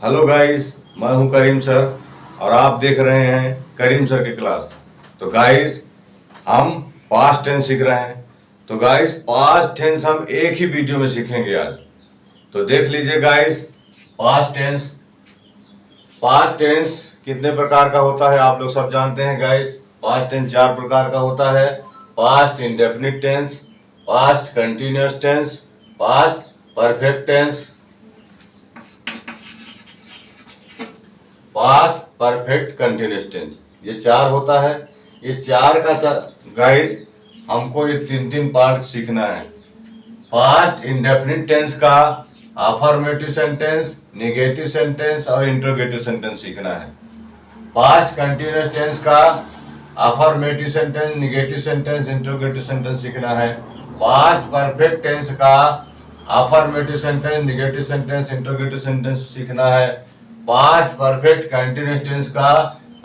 Hello guys, मैं हूं करीम sir और आप देख रहे हैं करीम सर की क्लास। तो गाइस, हम पास्ट टेंस सीख रहे हैं। तो गाइस, पास्ट टेंस हम एक ही वीडियो में सीखेंगे आज। तो देख लीजिए guys, past tense. Past tense कितने प्रकार का होता है आप लोग सब जानते हैं गाइस। पास्ट टेंस 4 प्रकार का होता है। Past indefinite tense, past continuous tense, past perfect tense, past perfect continuous tense. ये 4 होता है। ये 4 का गाइस हमको ये 3 पार्ट सीखना है। पास्ट इंडेफिनिट टेंस का अफर्मेटिव सेंटेंस, नेगेटिव सेंटेंस और इंट्रोगेटिव सेंटेंस सीखना है। पास्ट कंटिन्यूअस टेंस का affirmative sentence, negative sentence, interrogative sentence सीखना है। पास्ट परफेक्ट टेंस का affirmative sentence, negative sentence, interrogative sentence सीखना है। पास्ट परफेक्ट कंटिन्यूअस टेंस का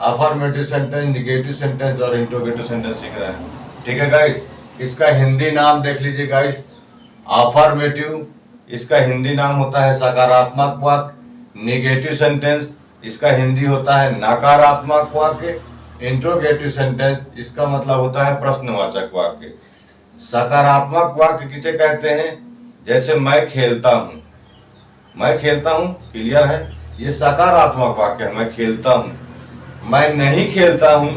अफर्मेटिव सेंटेंस, नेगेटिव सेंटेंस और इंट्रोगेटिव सेंटेंस सीखना है। ठीक है गाइस। इसका हिंदी नाम देख लीजिए गाइस, अफर्मेटिव, इसका हिंदी नाम होता है सकारात्मक वाक्य। नेगेटिव सेंटेंस, इसका हिंदी होता है नकारात्मक वाक्य। इंट्रोगेटिव सेंटेंस, इसका मतलब होता है प्रश्नवाचक वाक्य। सकारात्मक वाक्य किसे कहते हैं? जैसे मैं खेलता हूं, मैं खेलता हूं, क्लियर है, ये सकारात्मक वाक्य है, मैं खेलता हूं। मैं नहीं खेलता हूं,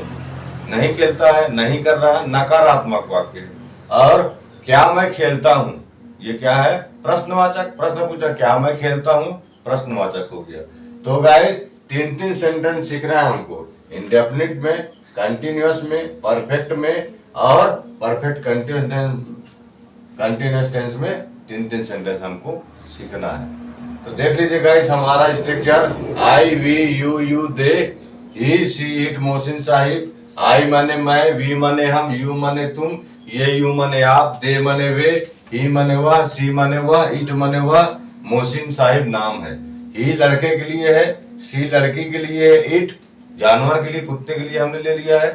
नहीं खेलता है, नहीं कर रहा है, नकारात्मक वाक्य है। और क्या मैं खेलता हूं, ये क्या है? प्रश्नवाचक। प्रश्न पूछा, क्या मैं खेलता हूं, प्रश्नवाचक हो गया। तो गाइस 3 सेंटेंस सीखना है हमको, इंडेफिनिट में, कंटिन्यूअस में, परफेक्ट में और परफेक्ट कंटिन्यूअस टेंस में 3 सेंटेंस हमको सीखना है। तो देख लीजिए गाइस, हमारा structure I, we, you, they, he, she, it, Mohsin Sahib. I माने मैं, वी माने हम, यू माने तुम, ये यू माने आप, दे माने वे, ही माने वह, सी माने वह, इट माने वह, मोहसिन साहिब नाम है। ही लड़के के लिए है, सी लड़की के लिए है, इट जानवर के लिए, कुत्ते के लिए हमने ले लिया है।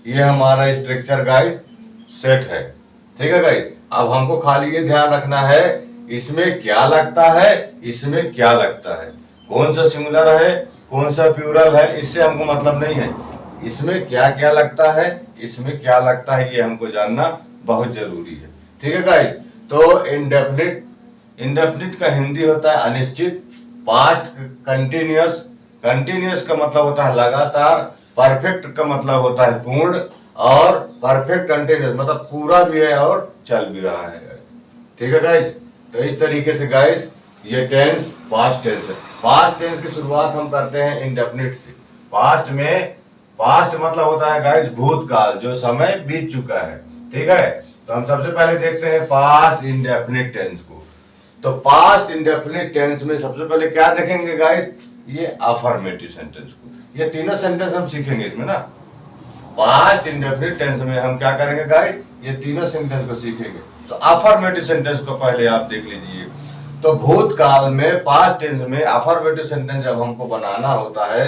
ये हमारा स्ट्रक्चर गाइस सेट है। ठीक है गाइस। अब हमको खाली ये ध्यान रखना है, इसमें क्या लगता है, इसमें क्या लगता है, कौन सा सिंगुलर है, कौन सा प्लूरल है, इससे हमको मतलब नहीं है। इसमें क्या क्या लगता है, इसमें क्या लगता है, ये हमको जानना बहुत जरूरी है। ठीक है गाइस। तो इंडेफिनिट, इंडेफिनिट का हिंदी होता है अनिश्चित। पास्ट कंटिन्यूअस, कंटिन्यूअस का मतलब होता है लगातार। परफेक्ट का मतलब होता है पूर्ण। और परफेक्ट कंटिन्यूअस मतलब पूरा भी है और चल भी रहा है। ठीक है गाइस। तो इस तरीके से गाइस ये टेंस पास्ट टेंस है। पास्ट टेंस की शुरुआत हम करते हैं इंडेफिनिट से। पास्ट में, पास्ट मतलब होता है गाइस भूतकाल, जो समय बीत चुका है। ठीक है। तो हम सबसे पहले देखते हैं पास्ट इंडेफिनिट टेंस को। तो पास्ट इंडेफिनिट टेंस में सबसे पहले क्या देखेंगे गाइस, ये अफर्मेटिव सेंटेंस को। ये 3 सेंटेंस हम सीखेंगे इसमें ना। पास्ट इंडेफिनिट टेंस में हम क्या करेंगे गाइस, ये 3 सेंटेंस को सीखेंगे। तो अफर्मेटिव सेंटेंस को पहले आप देख लीजिए। तो भूतकाल में, पास्ट टेंस में अफर्मेटिव सेंटेंस जब हमको बनाना होता है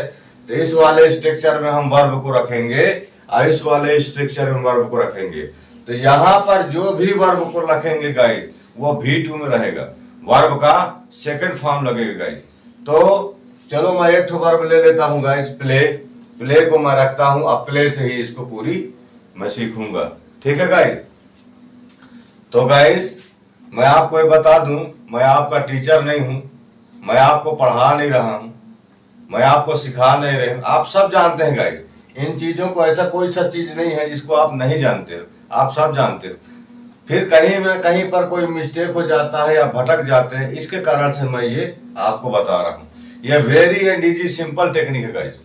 तो इस वाले स्ट्रक्चर में हम वर्ब को रखेंगे और इस वाले स्ट्रक्चर में वर्ब को रखेंगे। तो यहाँ पर जो भी वर्ब को रखेंगे गाइस वो V2 में रहेगा, वर्ब का सेकंड फॉर्म लगेगा गाइस। तो चलो मैं एक वर्ब ले लेता हूँ गाइस, प्ले। प्ले को मैं रखता हूँ, अब प्ले से ही इसको पूरी मैं सीखूंगा। ठीक है गाइस। तो गाइस मैं आपको ये बता दूं, मैं आपका टीचर नहीं हूं, मैं आपको पढ़ा नहीं रहा हूं, मैं आपको सिखा नहीं रहा हूं। आप सब जानते हैं गाइस इन चीजों को, ऐसा कोई सा चीज नहीं है जिसको आप नहीं जानते हो, आप सब जानते हो। फिर कहीं में कहीं पर कोई मिस्टेक हो जाता है या भटक जाते हैं, इसके कारण से मैं ये आपको बता रहा हूं। ये very and easy simple technique है गाइस,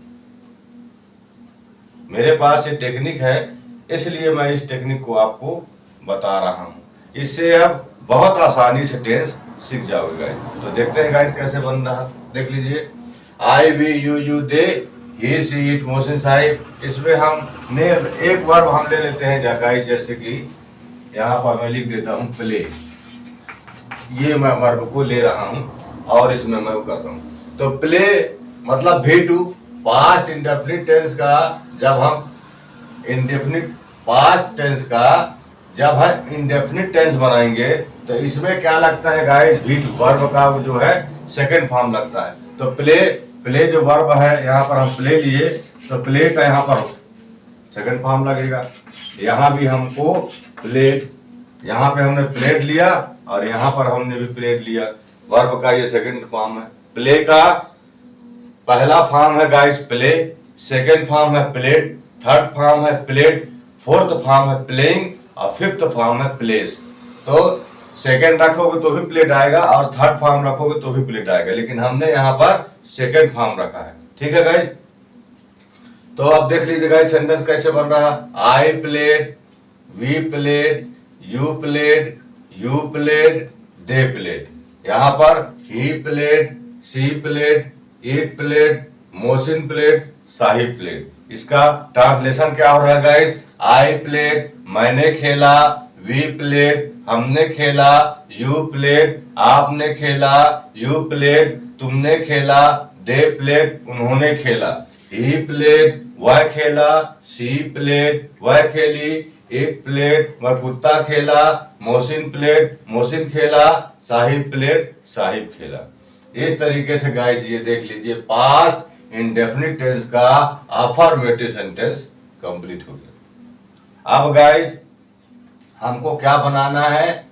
मेरे पास ये टेक्निक है, इसलिए मैं इस टेक्निक को आपको बता रहा हूं। इससे अब बहुत आसानी से टेंस सीख जाओगे गाइस। तो देखते हैं गाइस कैसे बन रहा, देख लीजिए। I, we, you, they, he, she, it, Mohsin Sahib. इसमें हम ने एक वर्ब हम ले लेते हैं गाइस, जैसे कि यहाँ पर मैं लिख देता हूँ प्ले। ये मैं वर्ब को ले रहा हूँ और इसमें मैं कर रहा हूँ। तो प्ले मतलब V2, पास्ट इंडेफिनिट टेंस का जब हम इंडेफिनिट, पास्ट टेंस का जब हम इंडेफिनिट टेंस बनाएंगे तो इसमें क्या लगता है गाइस, V2 वर्ब का जो है सेकंड फॉर्म लगता है। तो प्ले जो वर्ब है यहाँ पर हम प्ले लिए, तो प्ले का यहाँ पर सेकंड फॉर्म लगेगा। यहाँ भी हमको प्लेट, यहाँ पे हमने प्लेट लिया और यहाँ पर हमने भी प्लेट लिया। वर्ब का ये सेकंड फॉर्म है। प्ले का पहला फॉर्म है गाइस प्ले, सेकंड फॉर्म है प्लेट, थर्ड फॉर्म है प्लेट, फोर्थ फॉर्म है प्लेइंग और फिफ्थ फॉर्म है प्लेस। तो सेकंड रखोगे तो भी प्लेट आएगा और थर्ड फॉर्म रखोगे तो भी प्लेट आएगा, लेकिन हमने यहाँ पर सेकंड फॉर्म रखा है। ठीक है गाइस, तो अब देख लीजिए गाइस सेंटेंस कैसे बन रहा है। I played, we played, you played, you played, they played. यहाँ पर he played, she played, it played, Mohsin played, Sahib played. इसका ट्रांसलेशन क्या हो रहा है गाइस? आई प्लेड मैंने खेला, वी प्लेड हमने खेला, यू प्लेड आपने खेला, यू प्लेड तुमने खेला, दे प्लेड उन्होंने खेला, ही प्लेड वह खेला, सी प्लेड वह खेली, इट प्लेड वह कुत्ता खेला, मोहसिन प्लेड मोहसिन खेला, साहिब प्लेड साहिब खेला। इस तरीके से गाइस ये देख लीजिए पास्ट इंडेफिनिट टेंस का अफर्मेटिव सेंटेंस कंप्लीट हो गया। अब गाइस हमको क्या बनाना है?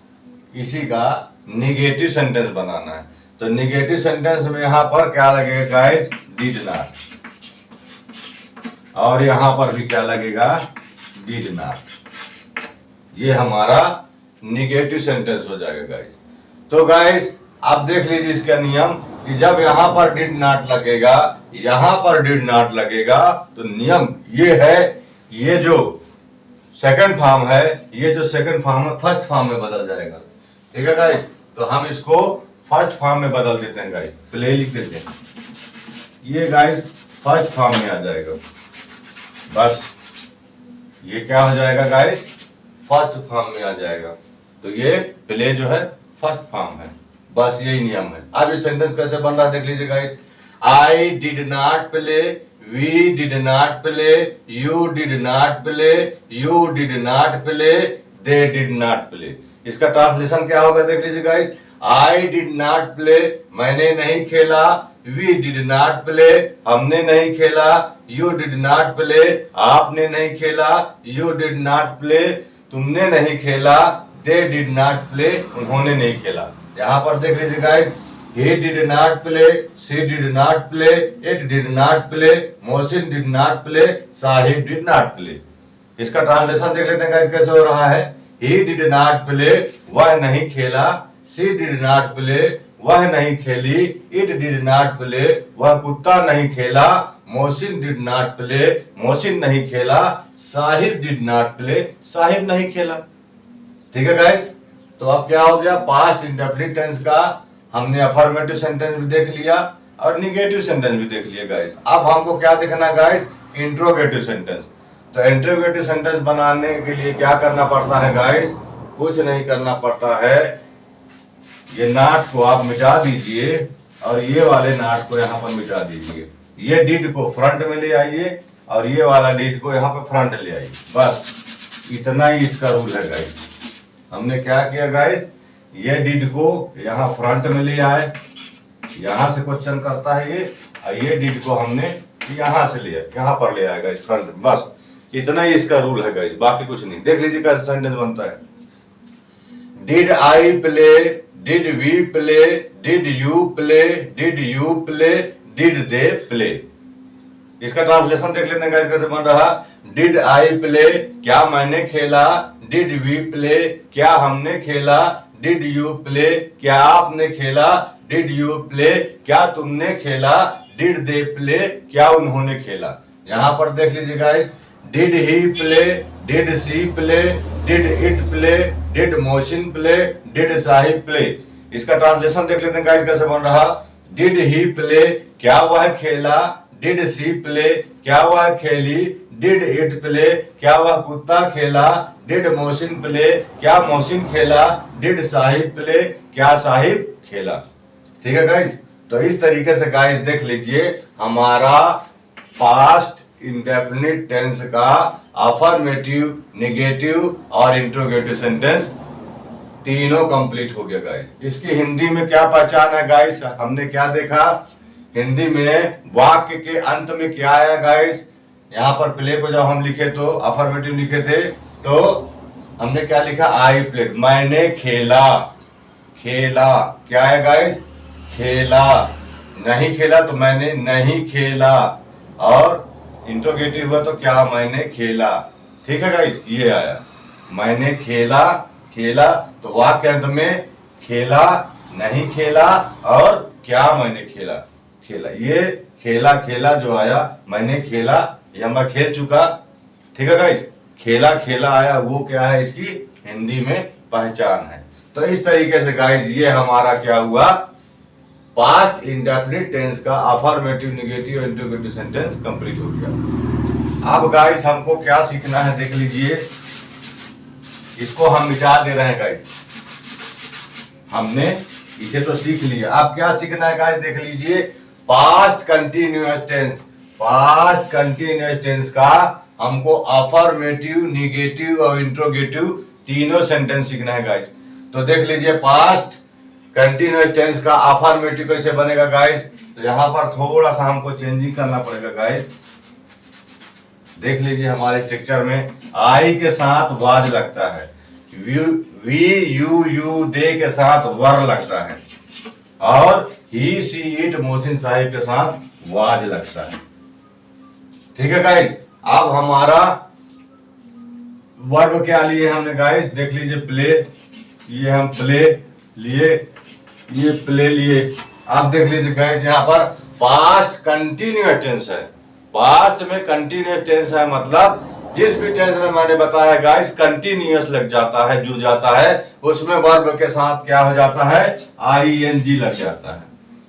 इसी का निगेटिव सेंटेंस बनाना है। तो निगेटिव सेंटेंस में यहां पर क्या लगेगा गाइस? डिड नॉट, और यहां पर भी क्या लगेगा? Did not. ये हमारा निगेटिव सेंटेंस हो जाएगा गाइस। तो गाइस आप देख लीजिए इसका नियम कि जब यहां पर डिड नॉट लगेगा, यहां पर डिड नॉट लगेगा, तो नियम ये है कि ये जो सेकंड फॉर्म है, ये जो सेकंड फॉर्म है फर्स्ट फॉर्म में बदल जाएगा। ठीक है गाइस, तो हम इसको फर्स्ट फॉर्म में बदल देते हैं गाइस। प्ले लिख देते हैं, ये गाइस फर्स्ट फॉर्म में आ जाएगा। बस ये क्या हो जाएगा गाइस? फर्स्ट फॉर्म में आ जाएगा। तो ये प्ले जो है फर्स्ट फॉर्म है। बस यही नियम है। अब ये सेंटेंस कैसे बन रहा है देख लीजिए guys. I did not play, we did not play, you did not play, you did not play, they did not play. इसका ट्रांसलेशन क्या होगा देख लीजिए guys. I did not play मैंने नहीं खेला, वी डिड नॉट प्ले हमने नहीं खेला, यू डिड नॉट प्ले आपने नहीं खेला, यू डिड नॉट प्ले तुमने नहीं खेला, दे डिड नॉट प्ले उन्होंने नहीं खेला। यहाँ पर देख लीजिए guys, he did not play, she did not play, it did not play, Mohsin did not play, Sahib did not play। इसका ट्रांसलेशन देख लेते हैं गाइस कैसे हो रहा है। he did not play वह नहीं खेला, she did not play वह नहीं खेली, it did not play वह कुत्ता नहीं खेला, Mohsin did not play Mohsin नहीं खेला, Sahib did not play Sahib नहीं खेला। ठीक है गाइस, तो अब क्या हो गया? पास्ट इंडेफिनिट टेंस का हमने अफर्मेटिव सेंटेंस भी देख लिया और निगेटिव सेंटेंस भी देख लिया गाइस। अब हमको क्या देखना गाइस? Interrogative sentence. तो इंट्रोगेटिव सेंटेंस बनाने के लिए क्या करना पड़ता है गाइस? कुछ नहीं करना पड़ता है। ये नाट को आप मिटा दीजिए और ये वाले नाट को यहाँ पर मिटा दीजिए। ये डिड को फ्रंट में ले आइए और ये वाला डिड को यहाँ पे फ्रंट ले आइए। बस इतना ही इसका रूल है गाइस। हमने क्या किया गाइस? ये डिड को यहाँ फ्रंट में ले आए, यहाँ से क्वेश्चन करता है ये, और ये डिड को हमने यहाँ से लिया, यहाँ पर ले आएगा इस फ्रंट में। बस इतना ही इसका रूल है गाइस, बाकी कुछ नहीं। देख लीजिए कैसे सेंटेंस बनता है। Did I play, did we play, did you play, did you play, did they play. इसका ट्रांसलेशन देख लेते हैं गाइस कैसे बन रहा। डिड आई प्ले क्या मैंने खेला, डिड वी प्ले क्या हमने खेला, डिड यू प्ले क्या आपने खेला, डिड यू प्ले क्या तुमने खेला, डिड दे प्ले क्या उन्होंने खेला। यहाँ पर देख लीजिए guys, did he play, did she play, did it play, did Mohsin play, did Sahib play. इसका ट्रांसलेशन देख लेते हैं गाइस कैसे बन रहा। डिड ही प्ले क्या वह खेला, डिड सी प्ले क्या वह खेली, डिड इट प्ले क्या वह कुत्ता खेला, डिड मोहसिन प्ले क्या मोहसिन खेला, डिड साहिब प्ले क्या साहिब खेला। ठीक है गाइस, तो इस तरीके से गाइस देख लीजिए हमारा पास्ट इंडेफिनिट टेंस का अफर्मेटिव, नेगेटिव और इंट्रोगेटिव सेंटेंस तीनों कंप्लीट हो गया गाइस। इसकी हिंदी में क्या पहचान है गाइस? हमने क्या देखा हिंदी में वाक्य के अंत में क्या आया गाइस? यहाँ पर प्ले को जब हम लिखे तो अफर्मेटिव लिखे थे तो हमने क्या लिखा? आई प्लेड, मैंने खेला। खेला क्या है गाइस? खेला। नहीं खेला तो मैंने नहीं खेला, और इंट्रोगेटिव हुआ तो क्या? मैंने खेला। ठीक है गाइस, ये आया मैंने खेला। खेला तो वाक्य के अंत में खेला, नहीं खेला और क्या? मैंने खेला। खेला, ये खेला खेला जो आया, मैंने खेला, या मैं खेल चुका। ठीक है गाइस, खेला खेला आया, वो क्या है? इसकी हिंदी में पहचान है। तो इस तरीके से गाइस ये हमारा क्या हुआ? पास्ट इंडेफिनिट टेंस का अफर्मेटिव, नेगेटिव और इंट्रोगेटिव सेंटेंस कंप्लीट हो गया। अब गाइस हमको क्या सीखना है देख लीजिए। इसको हम मिटा दे रहे हैं गाइस, हमने इसे तो सीख लिया। अब क्या सीखना है गाइस देख लीजिए। Past continuous tense, past continuous tense का हमको अफर्मेटिव, नेगेटिव और इंट्रोगेटिव तीनों सेंटेंस सीखना है गाइस। तो देख लीजिए पास्ट कंटिन्यूअस टेंस का अफर्मेटिव कैसे बनेगा गाइस? तो यहां पर थोड़ा सा हमको चेंजिंग करना पड़ेगा गाइस। देख लीजिए हमारे स्ट्रक्चर में आई के साथ वाज लगता है, वी यू दे के साथ वर लगता है, और ही सी इट मोहसिन साहिब के साथ वाज लगता है। ठीक है गाइस, अब हमारा वर्ब क्या लिए हमने गाइस? देख लीजिए प्ले, ये हम प्ले लिए, ये प्ले लिए। आप देख लीजिए गाइस यहाँ पर पास्ट कंटिन्यूअस टेंस है। पास्ट में कंटिन्यूअस टेंस है, मतलब जिस भी टेंस में मैंने बताया गाइस कंटिन्यूअस लग जाता है, जुड़ जाता है, उसमें वर्ब के साथ क्या हो जाता है? आईएनजी लग जाता है।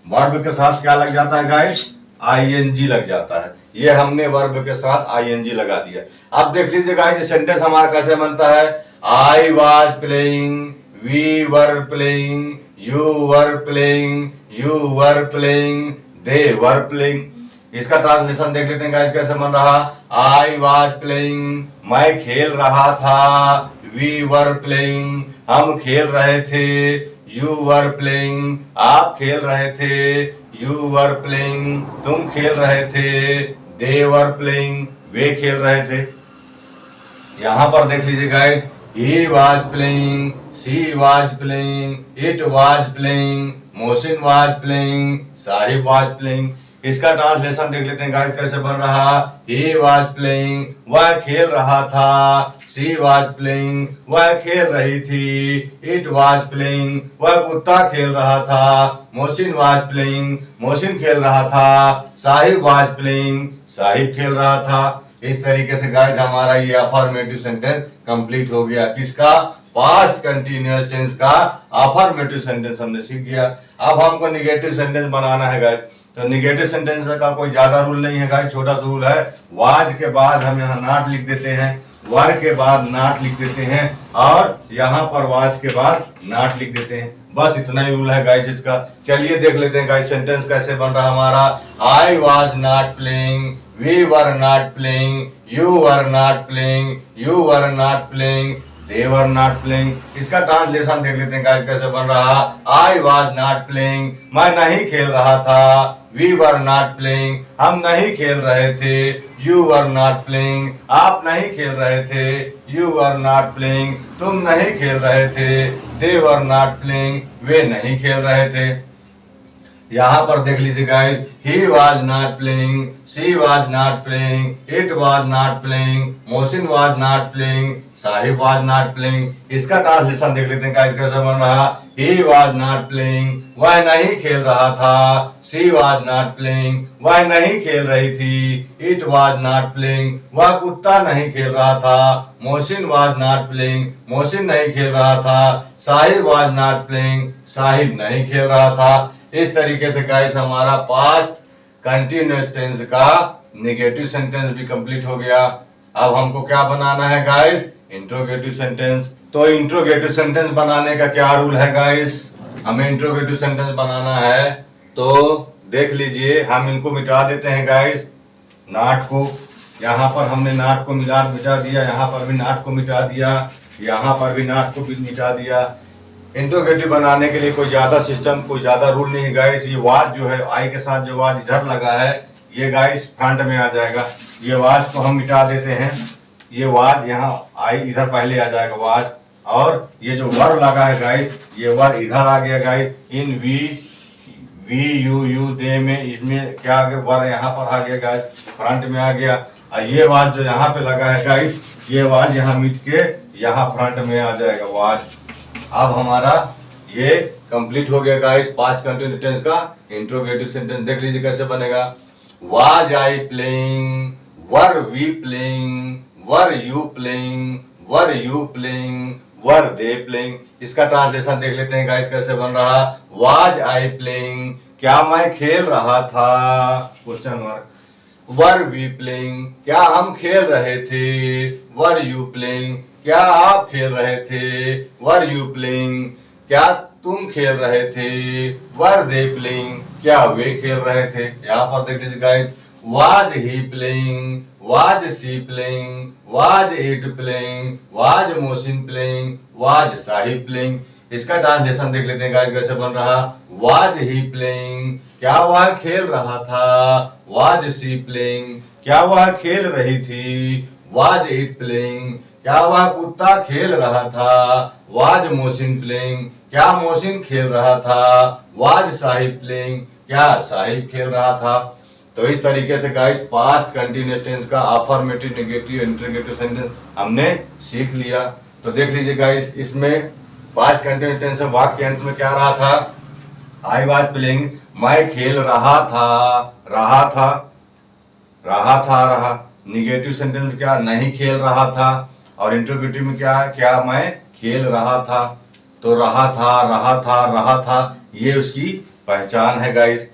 वर्ब के साथ क्या लग जाता है गाइस? आईएनजी लग जाता है। ये हमने वर्ब के साथ आईएनजी लगा दिया। अब देख लीजिए गाइस सेंटेंस हमारा कैसे बनता है? I was playing, we were playing, you were playing, you were playing, they were playing. इसका ट्रांसलेशन देख लेते हैं गाइस कैसे बन रहा। आई वाज प्लेइंग, मैं खेल रहा था, वी वर प्लेइंग, हम खेल रहे थे, यू वर प्लेइंग, आप खेल रहे थे, यू वर प्लेइंग, तुम खेल रहे थे, दे वर प्लेइंग, वे खेल रहे थे। यहां पर देख लीजिए guys, he was playing, she was playing, it was playing, Mohsin was playing, Sahib was playing। इसका ट्रांसलेशन देख लेते हैं गाइस कैसे बन रहा। he was playing, वह खेल रहा था, she was playing, वह खेल रही थी, it was playing, वह कुत्ता खेल रहा था, मोहसिन was playing, मोहसिन खेल रहा था, साहिब was playing, साहिब खेल रहा था। इस तरीके से गाइस हमारा ये अफर्मेटिव सेंटेंस कंप्लीट हो गया। किसका? पास्ट कंटिन्यूअस टेंस का अफर्मेटिव सेंटेंस हमने सीख गया। अब हमको निगेटिव सेंटेंस बनाना है गाइस। तो निगेटिव सेंटेंस का कोई ज्यादा रूल नहीं है गाइस, छोटा सा रूल है। वाज के बाद हम यहाँ नॉट लिख देते हैं, वर के बाद नॉट लिख देते हैं, और यहाँ पर वाज के बाद नॉट लिख देते हैं। बस इतना ही रूल है गाइस इसका। चलिए देख लेते हैं गाइस सेंटेंस कैसे बन रहा हमारा। I was not playing, we were not playing, you were not playing, you were not playing, they were not playing। इसका ट्रांसलेशन देख लेते हैं गाइस कैसे बन रहा। I was not playing, मैं नहीं खेल रहा था, we were not playing, हम नहीं खेल रहे थे, you were not playing, आप नहीं खेल रहे थे, you were not playing, तुम नहीं खेल रहे थे, they were not playing, वे नहीं खेल रहे थे। यहाँ पर देख लीजिए guys, he was not playing, she was not playing, it was not playing, Mohsin was not playing, Sahib was not playing। इसका ट्रांसलेशन देख लेते हैं गाइस कैसे बन रहा। he was not playing, वह नहीं खेल रहा था, she was not playing, वह नहीं खेल रही थी, it was not playing, वह कुत्ता नहीं खेल रहा था, Mohsin was not playing, Mohsin नहीं खेल रहा था, Sahib was not playing, Sahib नहीं खेल रहा था। इस तरीके से गाइस हमारा पास्ट कंटिन्यूअस टेंस का नेगेटिव सेंटेंस भी कंप्लीट हो गया। अब हमको क्या बनाना है गाइस? Interrogative sentence. तो इंट्रोगेटिव सेंटेंस बनाने का क्या रूल है गाइस? हमें इंट्रोगेटिव सेंटेंस बनाना है तो देख लीजिए, हम इनको मिटा देते हैं गाइस, नॉट को। यहाँ पर हमने नॉट को मिटा दिया, यहाँ पर भी नॉट को मिटा दिया, यहाँ पर भी नॉट को भी मिटा दिया। इंट्रोगेटिव बनाने के लिए कोई ज्यादा सिस्टम, कोई ज्यादा रूल नहीं है गाइस। ये वाज जो है, आई के साथ जो वाज इधर लगा है, ये गाइस फ्रंट में आ जाएगा। ये वाज को हम मिटा देते हैं। ये वाज यहाँ आई इधर पहले आ जाएगा वाज, और ये जो वर लगा है गाइस, ये वर इधर आ गया गाइस। इन वी यू दे में, इसमें क्या आ गया, वर यहाँ पर आ गया गाइस, फ्रंट में आ गया। और ये वाज जो यहाँ पे लगा है गाइस, ये वाज यहाँ मिट के यहाँ फ्रंट में आ जाएगा वाज। अब हमारा ये कंप्लीट हो गया गाइस पास्ट कंटिन्यूअस टेंस का इंट्रोगेटिव सेंटेंस। देख लीजिए कैसे बनेगा। Was I playing, were we playing, were you playing, were you playing, were they playing. इसका ट्रांसलेशन देख लेते हैं गाइस कैसे बन रहा। वाज आई प्लेइंग, क्या मैं खेल रहा था, question mark. Were we playing, क्या हम खेल रहे थे। वर यू प्लेइंग, क्या आप खेल रहे थे। वर यू प्लेइंग, क्या तुम खेल रहे थे। वर दे प्लेइंग, क्या वे खेल रहे थे। यहाँ पर देख लीजिए guys. Was he playing, was she playing, was it playing, was Mohsin playing, was Sahib playing. इसका ट्रांसलेशन देख लेते हैं गाइस कैसे बन रहा। वाज ही प्लेइंग, क्या वह खेल रहा था। वाज सी प्लेइंग, क्या वह खेल रही थी। वाज इट प्लेइंग, क्या वह कुत्ता खेल रहा था। वाज मोहसिन प्लेइंग, क्या मोहसिन खेल रहा था। वाज साहिब प्लेइंग, क्या साहिब खेल रहा था। तो इस तरीके से गाइस पास्ट कंटिन्यूअस टेंस का अफर्मेटिव, नेगेटिव, इंटरोगेटिव सेंटेंस हमने सीख लिया। तो देख लीजिए गाइस, इसमें पास्ट कंटिन्यूअस टेंस में वाक्य अंत में क्या रहा था। आई वाज प्लेइंग, मैं खेल रहा था, रहा था, रहा था, रहा। निगेटिव सेंटेंस में क्या, नहीं खेल रहा था। और इंट्रोगेटिव में क्या, क्या मैं खेल रहा था। तो रहा था, रहा था, रहा था, ये उसकी पहचान है गाइस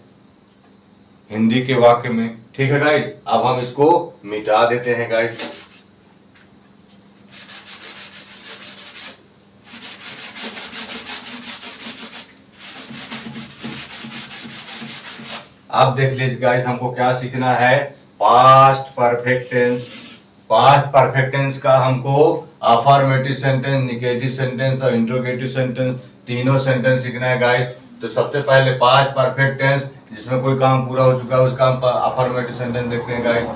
हिंदी के वाक्य में। ठीक है गाइस, अब हम इसको मिटा देते हैं गाइस। अब देख लीजिए गाइस, हमको क्या सीखना है। Past perfect tense. Past perfect tense का हमको अफर्मेटिव सेंटेंस, निगेटिव सेंटेंस और इंट्रोगेटिव सेंटेंस, तीनों सेंटेंस सीखना है गाइस। तो सबसे पहले पास्ट परफेक्ट टेंस, जिसमें कोई काम पूरा हो चुका है उसका हम अफर्मेटिव सेंटेंस देखते हैं गाइस।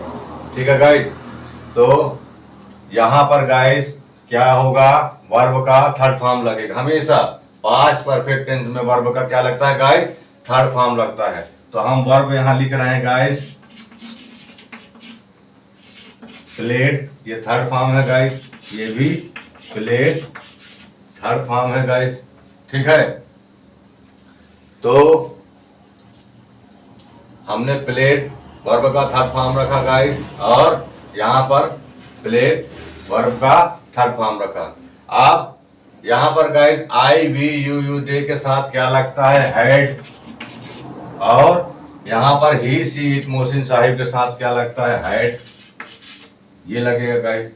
ठीक है गाइस, तो यहाँ पर गाइस क्या होगा, वर्ब का थर्ड फॉर्म लगेगा हमेशा। पास्ट परफेक्ट टेंस में वर्ब का क्या लगता है गाइस, थर्ड फॉर्म लगता है। तो हम वर्ब यहाँ लिख रहे हैं गाइस प्लेड, ये थर्ड फॉर्म है गाइस। ये भी प्लेड थर्ड फॉर्म है गाइस। ठीक है, तो हमने प्लेड वर्ब का थर्ड फॉर्म रखा गाइस, और यहाँ पर प्लेड वर्ब का थर्ड फॉर्म रखा। अब यहाँ पर guys I we you they के साथ क्या लगता है, हेड। और यहाँ पर he she it Mohsin Sahib के साथ क्या लगता है, हेड। ये लगेगा गाइस,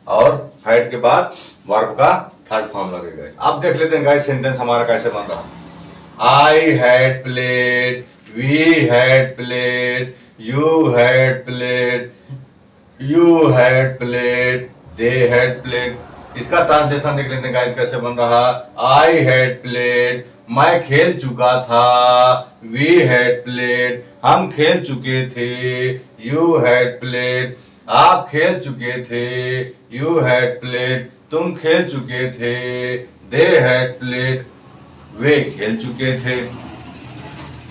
और हेड के बाद वर्ब का थर्ड फॉर्म लगेगा। अब देख लेते हैं गाइस सेंटेंस हमारा कैसे बन रहा। I had played, we had played, you had played, you had played, they had played. इसका ट्रांसलेशन देख लेते हैं गाइस कैसे बन रहा। आई हैड प्लेड, मैं खेल चुका था। वी हैड प्लेड, हम खेल चुके थे। यू हैड प्लेड, आप खेल चुके थे। यू हैड प्लेड, तुम खेल चुके थे। दे हैड प्लेड, वे खेल चुके थे।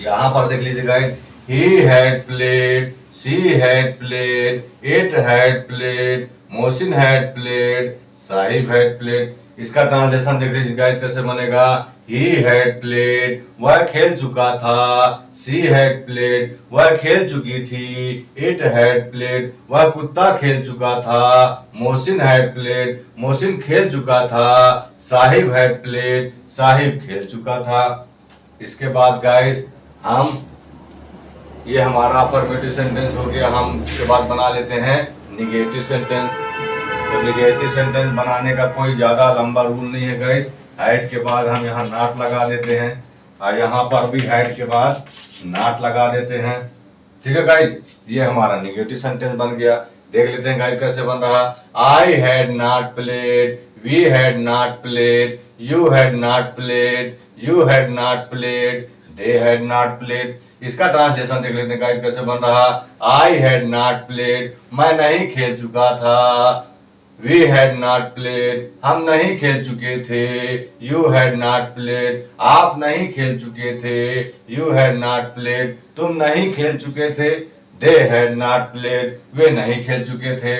यहाँ पर देख लीजिए guys, he had played, she had played, it had played, Mohsin had played, Sahib had played. इसका ट्रांसलेशन देख लीजिए गाइस कैसे बनेगा। ही हैड प्लेड, वह खेल चुका था। शी हैड प्लेड, वह खेल चुकी थी। इट हैड प्लेड, वह कुत्ता खेल चुका था। मोहसिन हैड प्लेड, मोहसिन खेल चुका था। साहिब हैड प्लेड, साहिब खेल चुका था। इसके बाद गाइस हम, ये हमारा अफर्मेटिव सेंटेंस हो गया। हम इसके बाद बना लेते हैं निगेटिव सेंटेंस। तो निगेटिव सेंटेंस बनाने का कोई ज्यादा लंबा रूल नहीं है गाइस। हैड के बाद हम यहाँ नॉट लगा देते हैं, और यहाँ पर भी हैड के बाद नॉट लगा देते हैं। ठीक है गाइस, ये हमारा निगेटिव सेंटेंस बन गया। देख लेते हैं गाइस कैसे बन रहा। I had not played, we had not played, you had not played, you had not played, they had not played. इसका ट्रांसलेशन देख लेते हैं गाइस कैसे बन रहा। आई हैड नॉट प्लेड, मैं नहीं खेल चुका था। वी हैड नॉट प्लेड, हम नहीं खेल चुके थे। यू हैड नॉट प्लेड, आप नहीं खेल चुके थे। यू हैड नॉट प्लेड, तुम नहीं खेल चुके थे। दे हैड नॉट प्लेड, वे नहीं खेल चुके थे।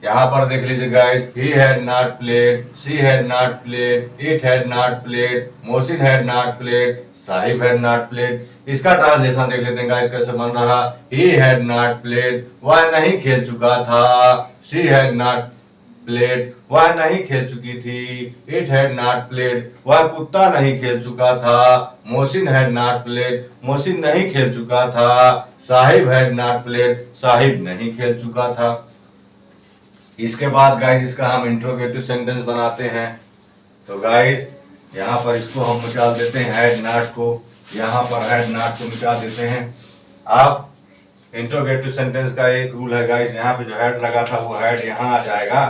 यहाँ पर देख लीजिए guys, he had not played, she had not played, it had not played, Mohsin had not played, Sahib had not played. इसका ट्रांसलेशन देख लेते हैं गाइस कैसे बन रहा। ही हैड नॉट प्लेड, वह नहीं खेल चुका था। शी हैड नॉट प्लेड, वह नहीं खेल चुकी थी। इट हैड नॉट प्लेड, वह कुत्ता नहीं खेल चुका था। Mohsin had not played, Mohsin नहीं खेल चुका था। Sahib had not played, Sahib नहीं खेल चुका था। इसके बाद गाइस इसका हम इंट्रोगेटिव सेंटेंस बनाते हैं। तो गाइस यहाँ पर इसको हम मिटा देते हैं, हैड नॉट को, यहाँ पर हैड नॉट को मिटा देते हैं। आप इंट्रोगेटिव सेंटेंस का एक रूल है गाइस, यहाँ पे जो हैड लगा था वो हैड यहाँ आ जाएगा,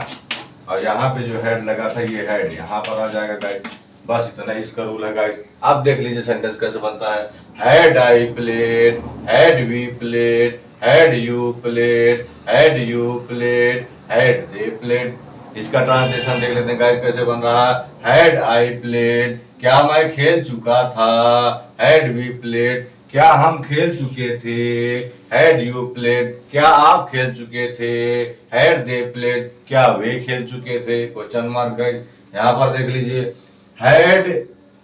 और यहाँ पे जो हैड लगा था ये हैड यहाँ पर आ जाएगा गाइस। बस इतना इसका रूल है गाइस। अब देख लीजिए सेंटेंस कैसे बनता है। Had I played, had we played, had you played, had you played, had they played. इसका ट्रांसलेशन देख लेते हैं गाइस कैसे बन रहा। हैड आई प्लेड, क्या मैं खेल चुका था। हैड वी प्लेड, क्या हम खेल चुके थे। हैड यू प्लेड, क्या आप खेल चुके थे। हैड दे प्लेड, क्या वे खेल चुके थे। Question mark guys. यहाँ पर देख लीजिए,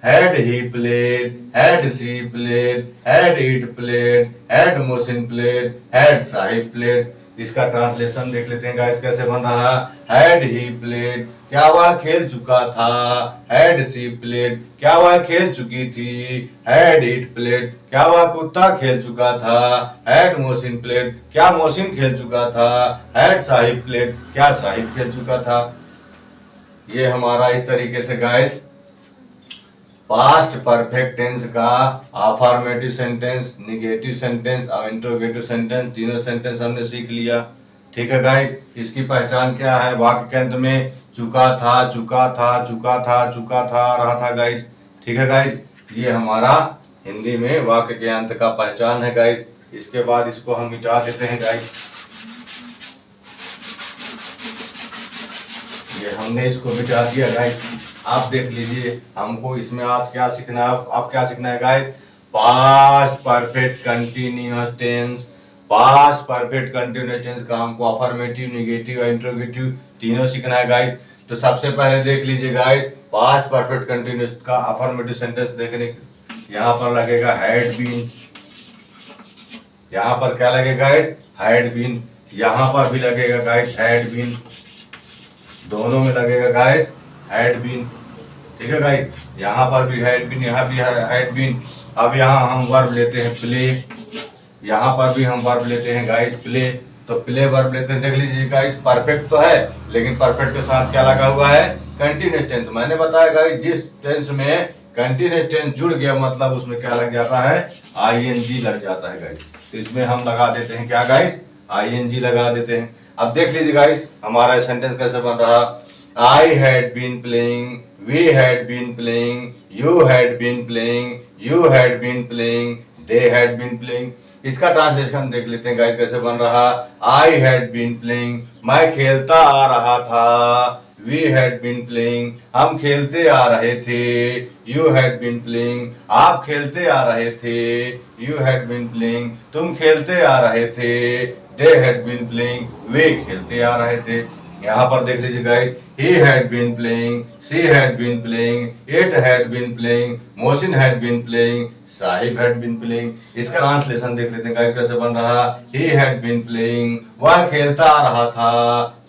had he played, had she played, had it played, had Mohsin played, had Sahib played। इसका ट्रांसलेशन देख लेते हैं गाइस कैसे बन रहा। had he played, क्या वह खेल चुका था। had she played, क्या वह खेल चुकी थी। had it played, क्या वह कुत्ता खेल चुका था। had Mohsin played, क्या मोहसिन खेल चुका था। had Sahib played, क्या साहिब खेल चुका था। ये हमारा इस तरीके से गाइस पास्ट परफेक्ट टेंस का अफर्मेटिव सेंटेंस, निगेटिव सेंटेंस और इंट्रोगेटिव सेंटेंस, तीनों सेंटेंस हमने सीख लिया। ठीक है गाइस, इसकी पहचान क्या है। वाक्य के अंत में चुका था, चुका था, चुका था, चुका था रहा था गाइस। ठीक है गाइस, ये हमारा हिंदी में वाक्य के अंत का पहचान है गाइस। इसके बाद इसको हम मिटा देते हैं गाइस। ये हमने इसको मिटा दिया गाइस। आप देख लीजिए हमको इसमें आज क्या सीखना है। आप क्या सीखना है guys. Past perfect continuous tense, past perfect continuous tense का हमको अफर्मेटिव, नेगेटिव और इंट्रोगेटिव तीनों सीखना है गाइस। तो सबसे पहले देख लीजिए गाइस, पास्ट परफेक्ट कंटिन्यूअस का अफर्मेटिव सेंटेंस देखने, यहाँ पर लगेगा हैड बीन। यहाँ पर क्या लगेगा गाइस, हैड बीन। यहाँ पर भी लगेगा गाइस हैड बीन, दोनों में लगेगा गाइस हैड बीन। ठीक है गाइस, यहाँ पर भी हैड बीन, यहाँ भी हैड बीन। अब यहाँ हम वर्ब लेते हैं प्ले, यहाँ पर भी हम वर्ब लेते हैं गाइस प्ले। तो प्ले वर्ब लेते हैं। देख लीजिए गाइस, परफेक्ट तो है लेकिन परफेक्ट के साथ क्या लगा हुआ है, कंटिन्यूअस टेंस। मैंने बताया गाइस जिस टेंस में कंटिन्यूअस टेंस जुड़ गया मतलब उसमें क्या लग जाता है, आईएनजी लग जाता है गाइस। तो इसमें हम लगा देते हैं क्या गाइस, आईएनजी लगा देते हैं। अब देख लीजिए गाइस हमारा सेंटेंस कैसे बन रहा। I had been playing, we had been playing, you had been playing, you had been playing, they had been playing। इसका ट्रांसलेशन देख लेते हैं गाइस कैसे बन रहा। I had been playing, मैं खेलता आ रहा था। We had been playing, हम खेलते आ रहे थे। You had been playing, आप खेलते आ रहे थे। You had been playing, तुम खेलते आ रहे थे। They had been playing, वे खेलते आ रहे थे। यहाँ पर देख लीजिए guys, he had been playing, she had been playing, it had been playing, Mohsin had been playing, Sahib had been playing। इसका ट्रांसलेशन देख लेते हैं गाइस कैसे बन रहा। he had been playing, वह खेलता आ रहा था।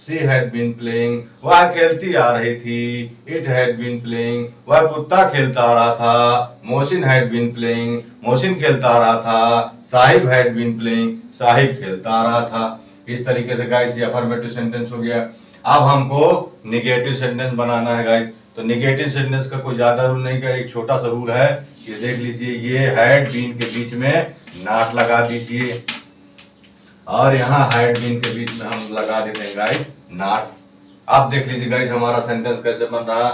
she had been playing, वह खेलती आ रही थी। it had been playing, वह कुत्ता खेलता आ रहा था। Mohsin had been playing, Mohsin खेलता आ रहा था। Sahib had been playing, Sahib खेलता आ रहा था। इस तरीके से गाइस ये अफर्मेटिव सेंटेंस हो गया। अब हमको निगेटिव सेंटेंस बनाना है गाइस। तो निगेटिव सेंटेंस का कोई ज्यादा रूल नहीं का, एक छोटा सा रूल है। ये देख लीजिए, ये हैड बीन के बीच में नॉट लगा दीजिए। और यहाँ हैड बीन के बीच में हम लगा देते हैं गाइस नॉट। अब देख लीजिए गाइस हमारा सेंटेंस कैसे बन रहा।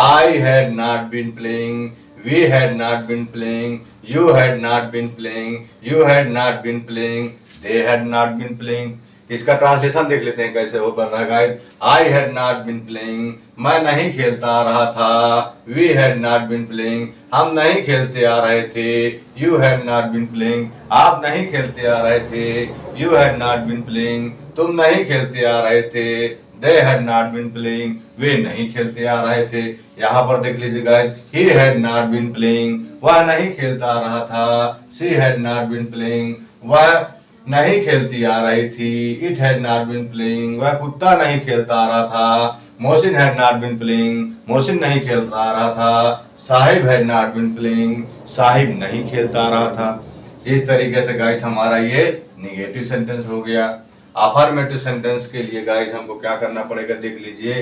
I had not been playing, we had not been playing, you had not been playing, you had not been playing, they had not been playing. इसका ट्रांसलेशन देख लेते हैं कैसे वो बन रहा है guys. I had not been playing, मैं नहीं खेलता आ रहा था। We had not been playing, हम नहीं खेलते आ रहे थे। You had not been playing, आप नहीं खेलते आ रहे थे। You had not been playing, तुम नहीं खेलते आ रहे थे। They had not been playing, वे नहीं खेलते आ रहे थे। यहाँ पर देख लीजिए guys, he had not been playing, वह नहीं खेलता आ रहा था। She had not been playing, वह नहीं खेलती आ रही थी। It had not been playing, वह कुत्ता नहीं खेलता आ रहा था। Mohsin had not been playing, Mohsin नहीं खेलता आ रहा था। Sahib had not been playing, Sahib नहीं खेलता आ रहा था। इस तरीके से गाइस हमारा ये निगेटिव सेंटेंस हो गया। अफर्मेटिव सेंटेंस के लिए गाइस हमको क्या करना पड़ेगा देख लीजिए।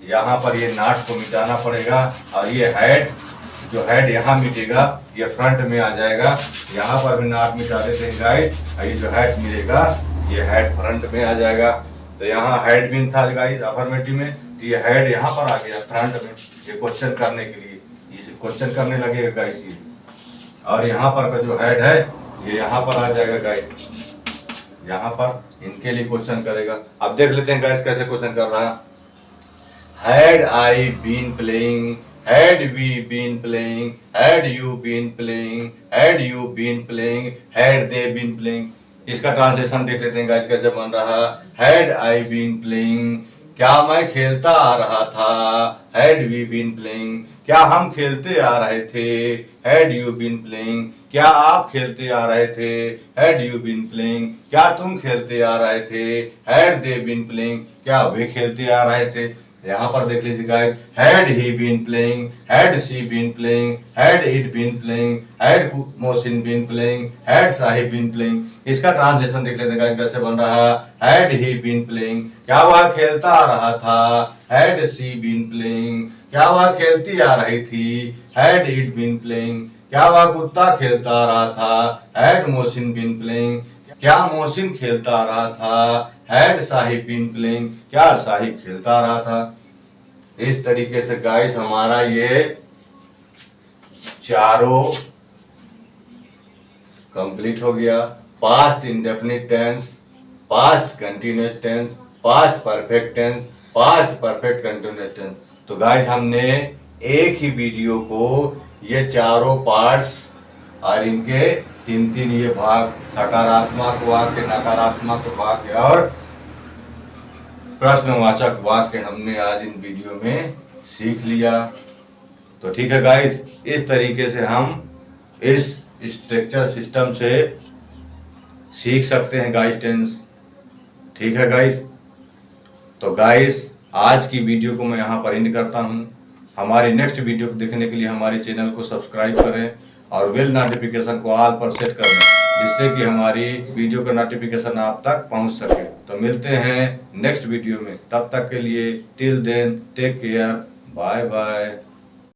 यहाँ पर ये नॉट को मिटाना पड़ेगा और ये हैड, जो हैड यहाँ मिटेगा ये फ्रंट में आ जाएगा। यहाँ पर भी नॉट मिटा देते हैं गाइस, ये जो हैड मिलेगा ये हैड फ्रंट में आ जाएगा। तो यहाँ हैड बीन था गाइस अफर्मेटिव में, तो ये हैड यहाँ पर आ गया फ्रंट में, ये क्वेश्चन करने के लिए, इसे क्वेश्चन करने लगेगा गाइस ये। और यहाँ पर का जो हैड है ये यहाँ पर आ जाएगा गाइस, यहाँ पर इनके लिए क्वेश्चन करेगा। अब देख लेते हैं गाइस कैसे क्वेश्चन कर रहा है। Had I been playing, had we been playing, had you been playing, had you been playing, had they been playing। इसका ट्रांसलेशन देख लेते हैं गाइस कैसे बन रहा। had I been playing, क्या मैं खेलता आ रहा था। had we been playing, क्या हम खेलते आ रहे थे। had you been playing, क्या आप खेलते आ रहे थे। had you been playing, क्या तुम खेलते आ रहे थे। had they been playing, क्या वे खेलते आ रहे थे। यहाँ पर देख लीजिए guys, had he been playing, had she been playing, had it been playing, had Mohsin been playing, had Sahib been playing। इसका ट्रांसलेशन देख लेते हैं गाइस कैसे बन रहा। had he been playing, क्या वह खेलता आ रहा था। had she been playing, क्या वह खेलती आ रही थी। had it been playing, क्या वह कुत्ता खेलता आ रहा था। had मोहसिन been playing, क्या मोहसिन खेलता आ रहा था। हैड साहिब बीन प्लेइंग, क्या साहिब खेलता आ रहा था। इस तरीके से गाइस हमारा ये चारों कंप्लीट हो गया। Past indefinite tense, past continuous tense, past perfect tense, past perfect continuous tense. तो गाइस हमने एक ही वीडियो को ये चारों पार्ट्स और इनके तीन तीन ये भाग, सकारात्मक वाक्य, नकारात्मक वाक्य और प्रश्नवाचक वाक्य हमने आज इन वीडियो में सीख लिया। तो ठीक है गाइस, इस तरीके से हम इस स्ट्रक्चर सिस्टम से सीख सकते हैं गाइस टेंस। ठीक है गाइस, तो गाइस आज की वीडियो को मैं यहाँ पर एंड करता हूँ। हमारी नेक्स्ट वीडियो को देखने के लिए हमारे चैनल को सब्सक्राइब करें और बेल नोटिफिकेशन को ऑल पर सेट कर दें, जिससे कि हमारी वीडियो का नोटिफिकेशन आप तक पहुंच सके। तो मिलते हैं नेक्स्ट वीडियो में, तब तक के लिए till then take care, bye bye.